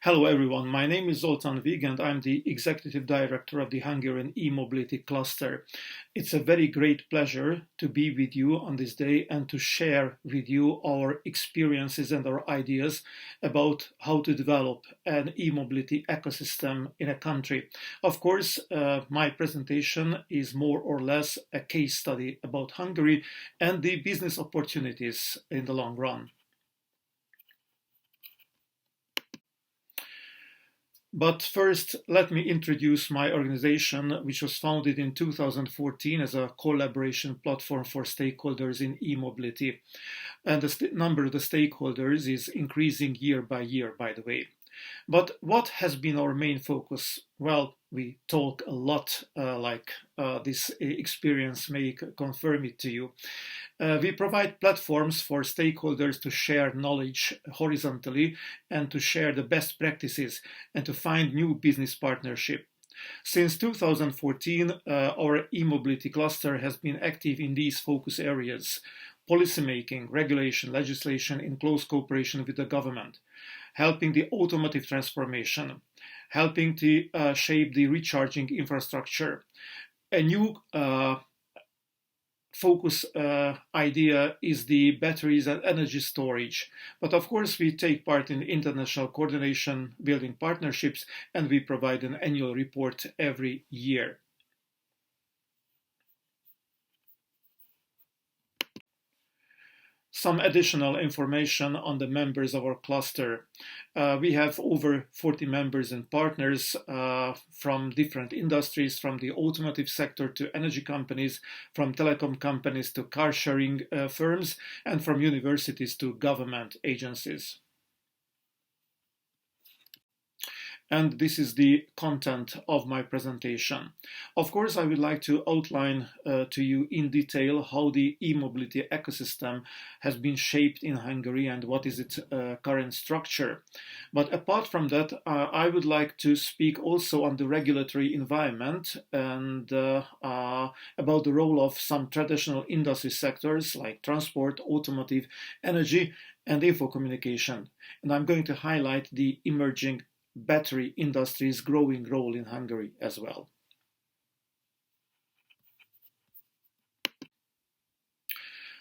Hello everyone, my name is Zoltan Vigh and I'm the Executive Director of the Hungarian E-Mobility Cluster. It's a very great pleasure to be with you on this day and to share with you our experiences and our ideas about how to develop an e-mobility ecosystem in a country. Of course, my presentation is more or less a case study about Hungary and the business opportunities in the long run. But first, let me introduce my organization, which was founded in 2014 as a collaboration platform for stakeholders in e-mobility. And the number of the stakeholders is increasing year by year, by the way. But what has been our main focus? Well, we talk a lot, this experience may confirm it to you. We provide platforms for stakeholders to share knowledge horizontally and to share the best practices and to find new business partnership. Since 2014, our e-mobility cluster has been active in these focus areas: policymaking, regulation, legislation in close cooperation with the government, helping the automotive transformation, helping to shape the recharging infrastructure. A new focus idea is the batteries and energy storage. But of course, we take part in international coordination, building partnerships, and we provide an annual report every year. Some additional information on the members of our cluster. We have over 40 members and partners from different industries, from the automotive sector to energy companies, from telecom companies to car sharing firms, and from universities to government agencies. And this is the content of my presentation. Of course, I would like to outline to you in detail how the e-mobility ecosystem has been shaped in Hungary and what is its current structure. But apart from that, I would like to speak also on the regulatory environment and about the role of some traditional industry sectors like transport, automotive, energy, and info communication. And I'm going to highlight the emerging battery industry's growing role in Hungary as well.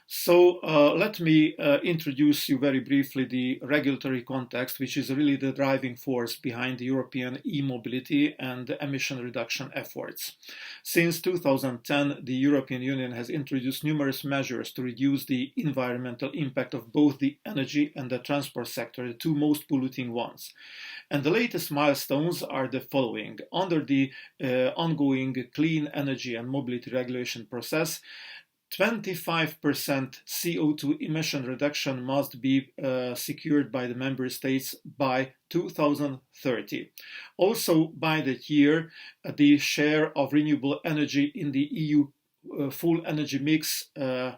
So let me introduce you very briefly the regulatory context, which is really the driving force behind the European e-mobility and emission reduction efforts. Since 2010, the European Union has introduced numerous measures to reduce the environmental impact of both the energy and the transport sector, the two most polluting ones. And the latest milestones are the following. Under the ongoing clean energy and mobility regulation process, 25% CO2 emission reduction must be secured by the member states by 2030. Also, by that year, the share of renewable energy in the EU full energy mix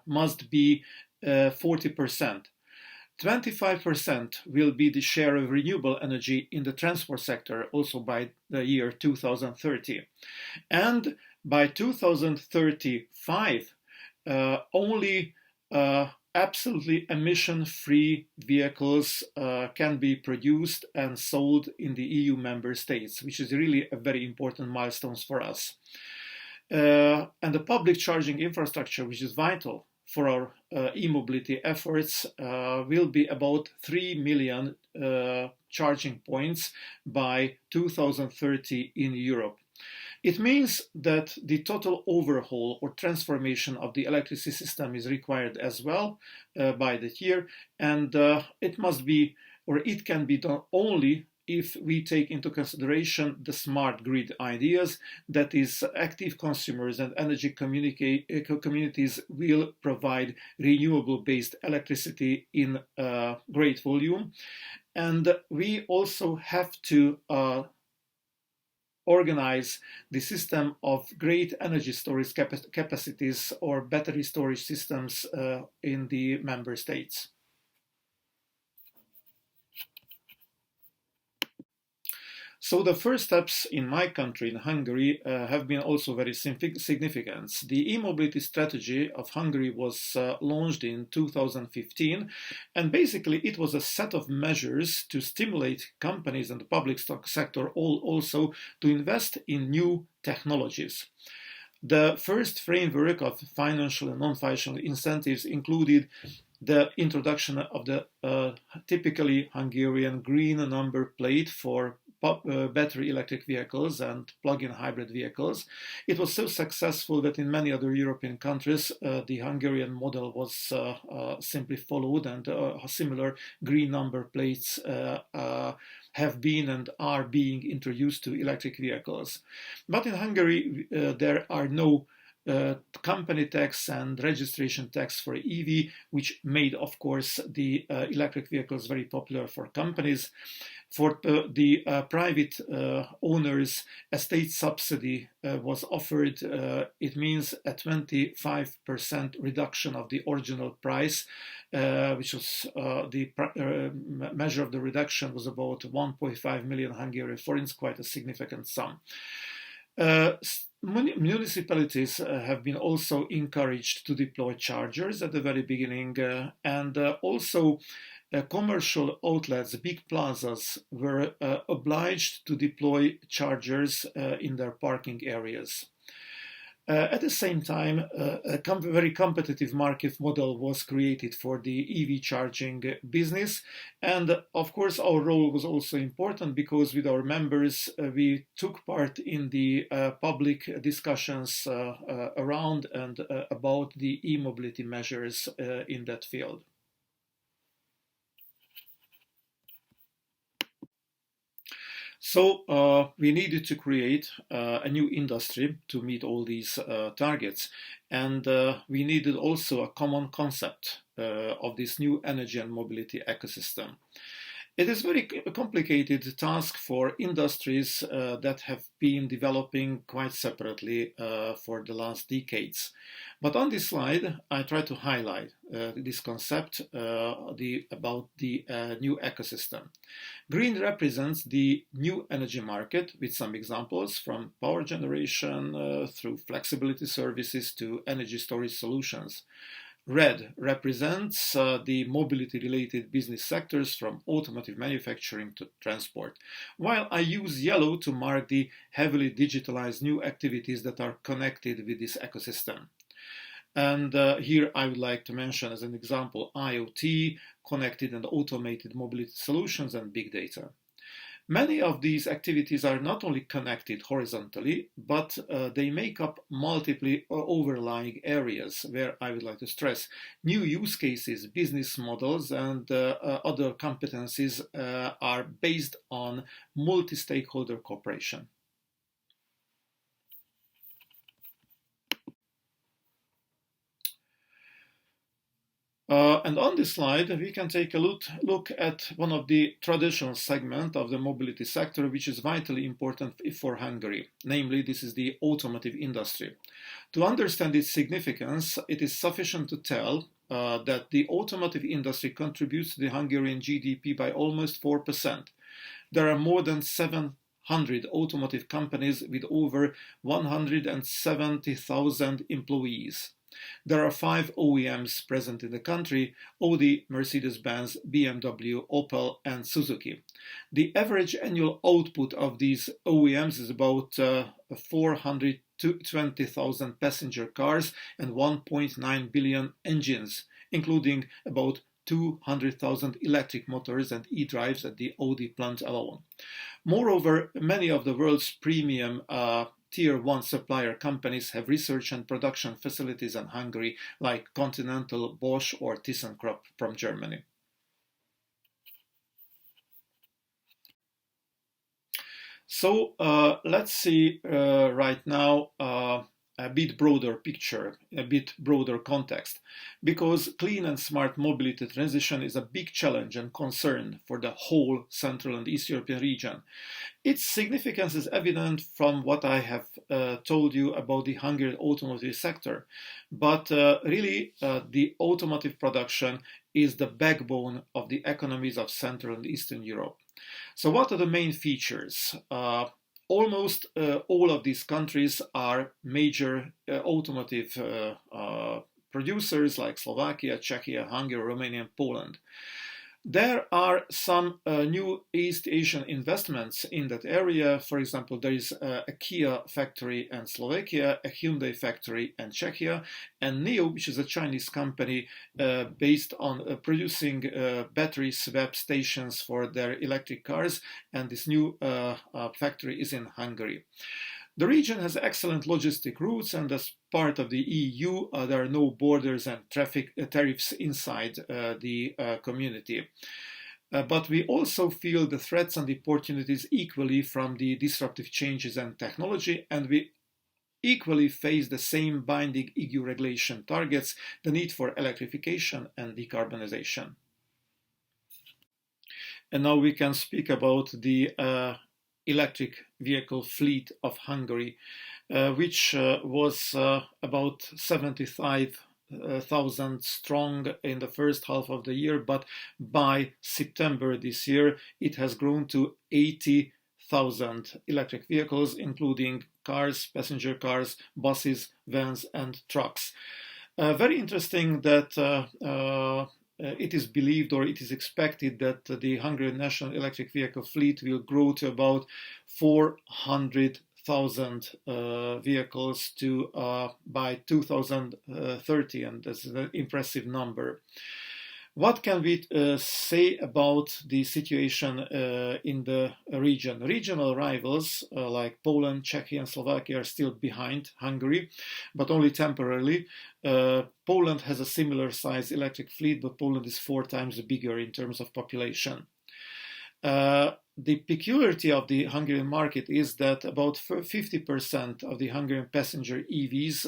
must be 40%. 25% will be the share of renewable energy in the transport sector, also by the year 2030. And by 2035, only absolutely emission-free vehicles can be produced and sold in the EU member states, which is really a very important milestone for us. And the public charging infrastructure, which is vital for our e-mobility efforts, will be about 3 million charging points by 2030 in Europe. It means that the total overhaul or transformation of the electricity system is required as well by that year, and it must be, or it can be done only if we take into consideration the smart grid ideas, that is, active consumers and energy communities will provide renewable-based electricity in great volume. And we also have to organize the system of great energy storage capacities or battery storage systems in the member states. So the first steps in my country, in Hungary, have been also very significant. The e-mobility strategy of Hungary was launched in 2015, and basically it was a set of measures to stimulate companies and the public sector also to invest in new technologies. The first framework of financial and non-financial incentives included the introduction of the typically Hungarian green number plate for battery electric vehicles and plug-in hybrid vehicles. It was so successful that in many other European countries the Hungarian model was simply followed, and similar green number plates have been and are being introduced to electric vehicles. But in Hungary there are no company tax and registration tax for EV, which made, of course, the electric vehicles very popular for companies. For the private owners, a state subsidy was offered. It means a 25% reduction of the original price, which was the measure of the reduction was about 1.5 million Hungarian forints, quite a significant sum. Municipalities have been also encouraged to deploy chargers at the very beginning, and also commercial outlets, big plazas, were obliged to deploy chargers in their parking areas. At the same time, a very competitive market model was created for the EV charging business. And of course, our role was also important because with our members, we took part in the public discussions around and about the e-mobility measures in that field. So we needed to create a new industry to meet all these targets, and we needed also a common concept of this new energy and mobility ecosystem. It is a very complicated task for industries that have been developing quite separately for the last decades. But on this slide, I try to highlight this concept about the new ecosystem. Green represents the new energy market with some examples from power generation through flexibility services to energy storage solutions. Red represents the mobility-related business sectors from automotive manufacturing to transport, while I use yellow to mark the heavily digitalized new activities that are connected with this ecosystem. And here I would like to mention as an example IoT, connected and automated mobility solutions, and big data. Many of these activities are not only connected horizontally, but they make up multiple overlying areas where I would like to stress new use cases, business models, and other competencies are based on multi-stakeholder cooperation. And on this slide, we can take a look at one of the traditional segments of the mobility sector, which is vitally important for Hungary. Namely, this is the automotive industry. To understand its significance, it is sufficient to tell that the automotive industry contributes to the Hungarian GDP by almost 4%. There are more than 700 automotive companies with over 170,000 employees. There are 5 OEMs present in the country: Audi, Mercedes-Benz, BMW, Opel, and Suzuki. The average annual output of these OEMs is about 420,000 passenger cars and 1.9 billion engines, including about 200,000 electric motors and e-drives at the Audi plant alone. Moreover, many of the world's premium Tier 1 supplier companies have research and production facilities in Hungary, like Continental, Bosch, or ThyssenKrupp from Germany. So let's see right now a bit broader picture, a bit broader context, because clean and smart mobility transition is a big challenge and concern for the whole Central and East European region. Its significance is evident from what I have told you about the Hungarian automotive sector, but really the automotive production is the backbone of the economies of Central and Eastern Europe. So what are the main features? Almost all of these countries are major automotive producers like Slovakia, Czechia, Hungary, Romania, and Poland. There are some new East Asian investments in that area. For example, there is a Kia factory in Slovakia, a Hyundai factory in Czechia, and NIO, which is a Chinese company based on producing battery swap stations for their electric cars, and this new factory is in Hungary. The region has excellent logistic routes, and as part of the EU, there are no borders and tariffs inside the community. But we also feel the threats and the opportunities equally from the disruptive changes in technology, and we equally face the same binding EU regulation targets, the need for electrification and decarbonization. And now we can speak about the electric vehicle fleet of Hungary, which was about 75,000 strong in the first half of the year, but by September this year it has grown to 80,000 electric vehicles, including cars, passenger cars, buses, vans, and trucks. Very interesting that it is believed, or it is expected, that the Hungarian national electric vehicle fleet will grow to about 400,000 vehicles by 2030, and that's an impressive number. What can we say about the situation in the region? Regional rivals like Poland, Czechia, and Slovakia are still behind Hungary, but only temporarily. Poland has a similar size electric fleet, but Poland is 4 times bigger in terms of population. The peculiarity of the Hungarian market is that about 50% of the Hungarian passenger EVs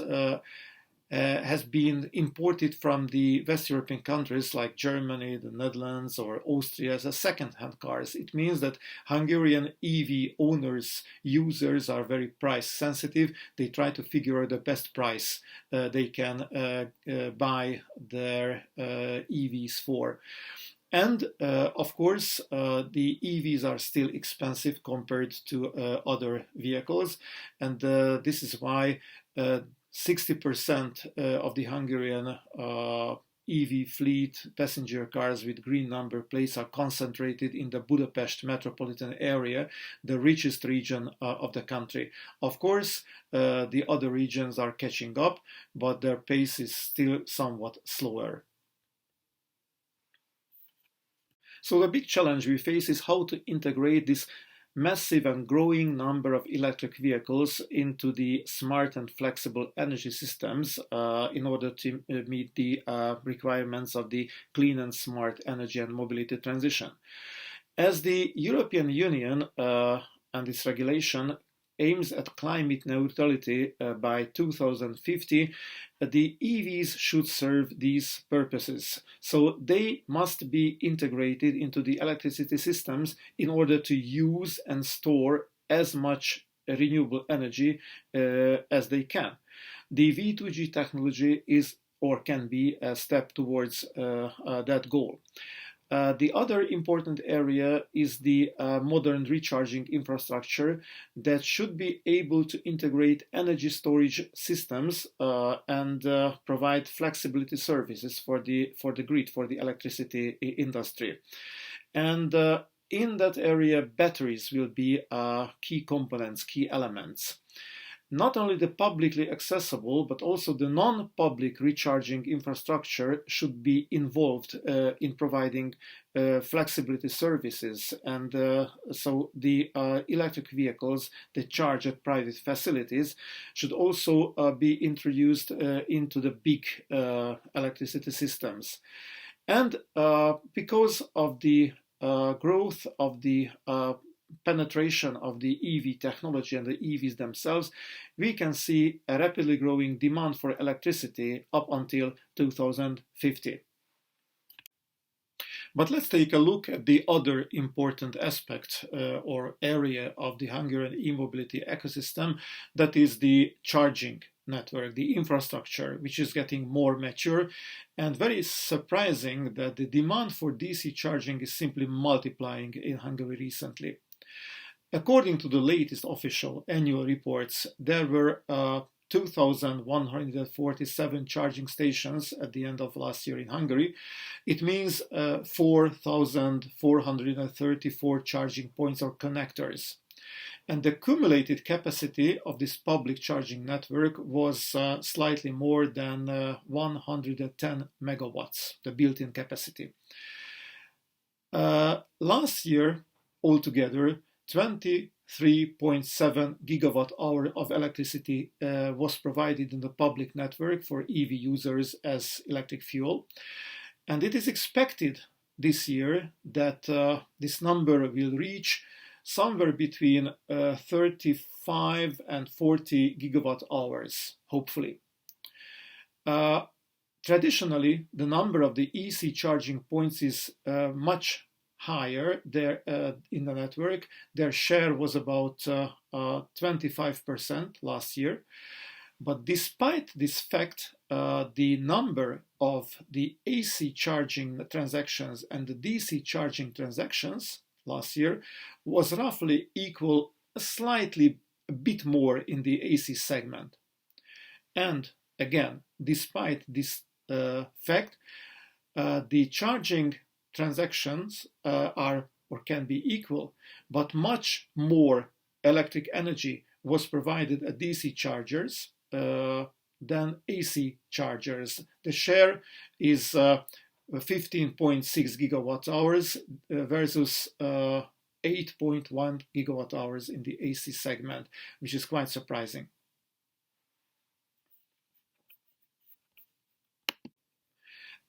has been imported from the West European countries like Germany, the Netherlands, or Austria as a second-hand cars. It means that Hungarian EV owners, users are very price sensitive. They try to figure out the best price they can buy their EVs for. And of course, the EVs are still expensive compared to other vehicles, and this is why 60% of the Hungarian EV fleet, passenger cars with green number plates, are concentrated in the Budapest metropolitan area, the richest region of the country. Of course, the other regions are catching up, but their pace is still somewhat slower. So the big challenge we face is how to integrate this massive and growing number of electric vehicles into the smart and flexible energy systems in order to meet the requirements of the clean and smart energy and mobility transition. As the European Union and its regulation aims at climate neutrality by 2050, the EVs should serve these purposes. So they must be integrated into the electricity systems in order to use and store as much renewable energy as they can. The V2G technology is or can be a step towards that goal. The other important area is the modern recharging infrastructure that should be able to integrate energy storage systems and provide flexibility services for the grid, for the electricity industry. And in that area, batteries will be key components, key elements. Not only the publicly accessible, but also the non-public recharging infrastructure should be involved in providing flexibility services. And so the electric vehicles that charge at private facilities should also be introduced into the big electricity systems. And because of the growth of the penetration of the EV technology and the EVs themselves, we can see a rapidly growing demand for electricity up until 2050. But let's take a look at the other important aspect or area of the Hungarian e-mobility ecosystem, that is the charging network, the infrastructure, which is getting more mature, and very surprising that the demand for DC charging is simply multiplying in Hungary recently. According to the latest official annual reports, there were 2,147 charging stations at the end of last year in Hungary. It means 4,434 charging points or connectors. And the cumulated capacity of this public charging network was slightly more than 110 megawatts, the built-in capacity. Last year, altogether, 23.7 gigawatt hour of electricity was provided in the public network for EV users as electric fuel. And it is expected this year that this number will reach somewhere between 35 and 40 gigawatt hours, hopefully. Traditionally, the number of the EC charging points is much higher there in the network. Their share was about 25% last year. But despite this fact, the number of the AC charging transactions and the DC charging transactions last year was roughly equal, slightly a bit more in the AC segment. And again, despite this fact, the charging transactions are or can be equal, but much more electric energy was provided at DC chargers than AC chargers. The share is 15.6 gigawatt hours versus 8.1 gigawatt hours in the AC segment, which is quite surprising.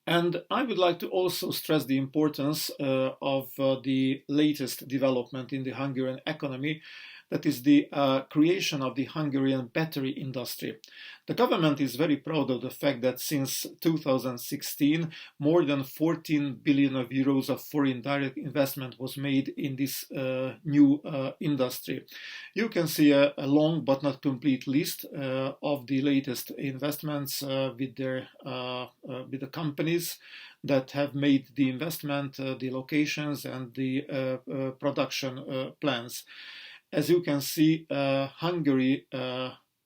And I would like to also stress the importance of the latest development in the Hungarian economy, that is the creation of the Hungarian battery industry. The government is very proud of the fact that since 2016, more than 14 billion of euros of foreign direct investment was made in this new industry. You can see a long but not complete list of the latest investments with the companies that have made the investment, the locations and the production plans. As you can see, Hungary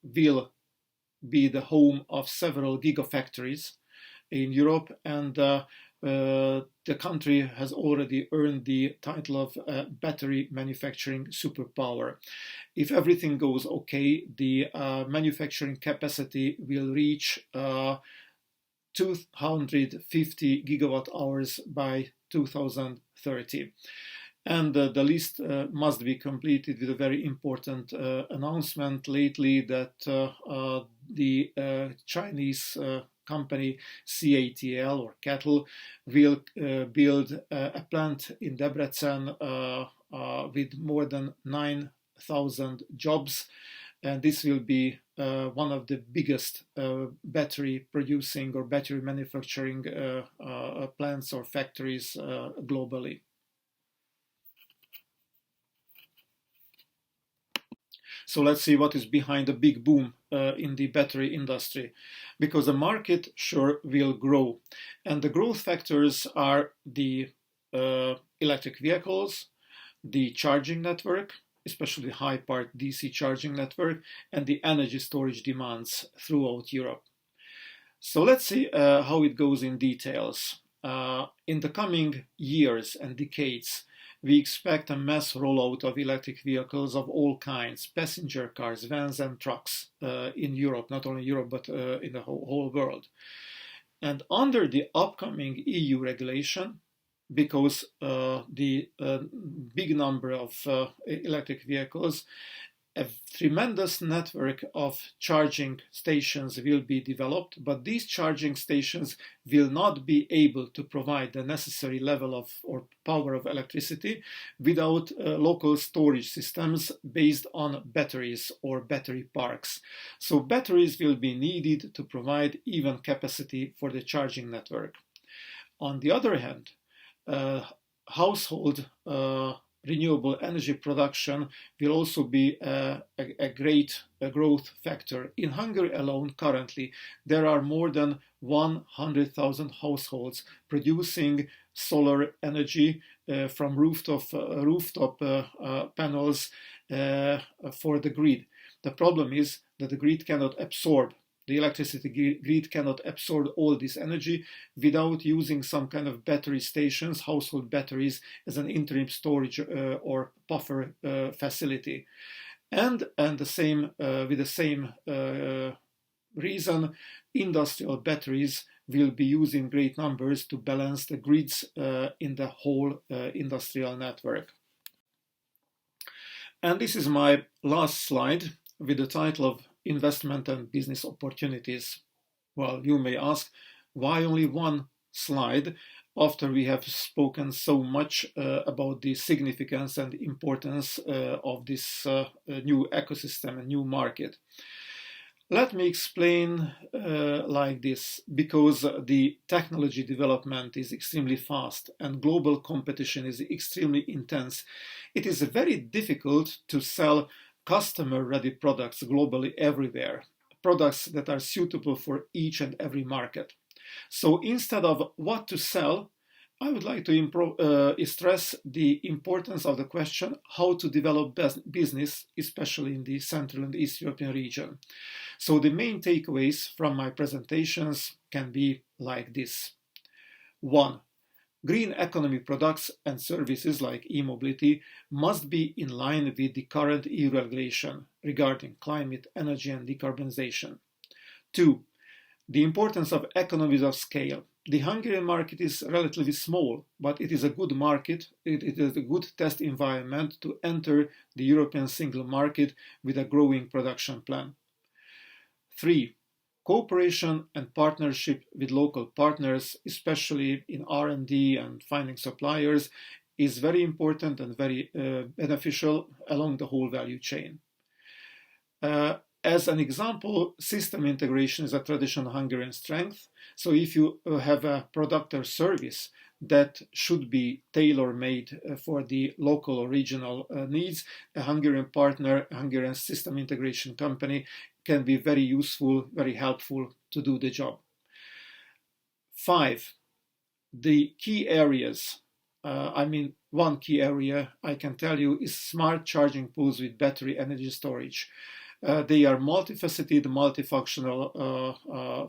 will be the home of several gigafactories in Europe, and the country has already earned the title of battery manufacturing superpower. If everything goes okay, the manufacturing capacity will reach 250 gigawatt hours by 2030. And the list must be completed with a very important announcement lately that the Chinese company CATL or Cattle will build a plant in Debrecen with more than 9,000 jobs. And this will be one of the biggest battery producing or battery manufacturing plants or factories globally. So let's see what is behind the big boom in the battery industry, because the market sure will grow. And the growth factors are the electric vehicles, the charging network, especially high part DC charging network, and the energy storage demands throughout Europe. So let's see how it goes in details. In the coming years and decades, we expect a mass rollout of electric vehicles of all kinds, passenger cars, vans and trucks in Europe, not only Europe, but in the whole world. And under the upcoming EU regulation, because the big number of electric vehicles, a tremendous network of charging stations will be developed, but these charging stations will not be able to provide the necessary level of or power of electricity without local storage systems based on batteries or battery parks. So batteries will be needed to provide even capacity for the charging network. On the other hand, household renewable energy production will also be a great growth factor. In Hungary alone, currently, there are more than 100,000 households producing solar energy from rooftop panels for the grid. The problem is that the grid cannot absorb. The electricity grid cannot absorb all this energy without using some kind of battery stations, household batteries, as an interim storage or buffer facility. And with the same reason, industrial batteries will be used in great numbers to balance the grids in the whole industrial network. And this is my last slide with the title of Investment and Business Opportunities. Well, you may ask, why only one slide after we have spoken so much about the significance and importance of this new ecosystem and new market? Let me explain like this, because the technology development is extremely fast and global competition is extremely intense. It is very difficult to sell customer-ready products globally everywhere, products that are suitable for each and every market. So instead of what to sell, I would like to stress the importance of the question how to develop business, especially in the Central and East European region. So the main takeaways from my presentations can be like this. 1. Green economy products and services like e-mobility must be in line with the current EU regulation regarding climate, energy and decarbonization. 2. The importance of economies of scale. The Hungarian market is relatively small, but it is a good market. It is a good test environment to enter the European single market with a growing production plan. 3. Cooperation and partnership with local partners, especially in R&D and finding suppliers, is very important and very beneficial along the whole value chain. As an example, system integration is a traditional Hungarian strength. So if you have a product or service that should be tailor-made for the local or regional needs, a Hungarian partner, a Hungarian system integration company can be very useful, very helpful to do the job. 5. The key areas. One key area I can tell you is smart charging pools with battery energy storage. They are multifaceted, multifunctional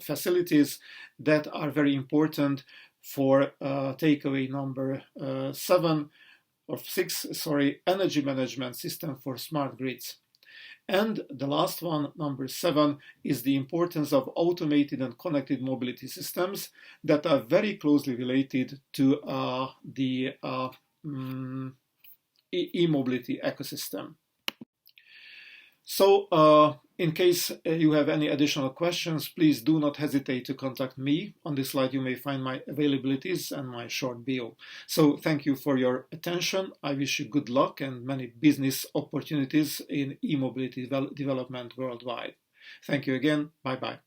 facilities that are very important for takeaway number 6, energy management system for smart grids. And the last one, number 7, is the importance of automated and connected mobility systems that are very closely related to the e-mobility ecosystem. So, in case you have any additional questions, please do not hesitate to contact me. On this slide, you may find my availabilities and my short bio. So, thank you for your attention. I wish you good luck and many business opportunities in e-mobility development worldwide. Thank you again. Bye-bye.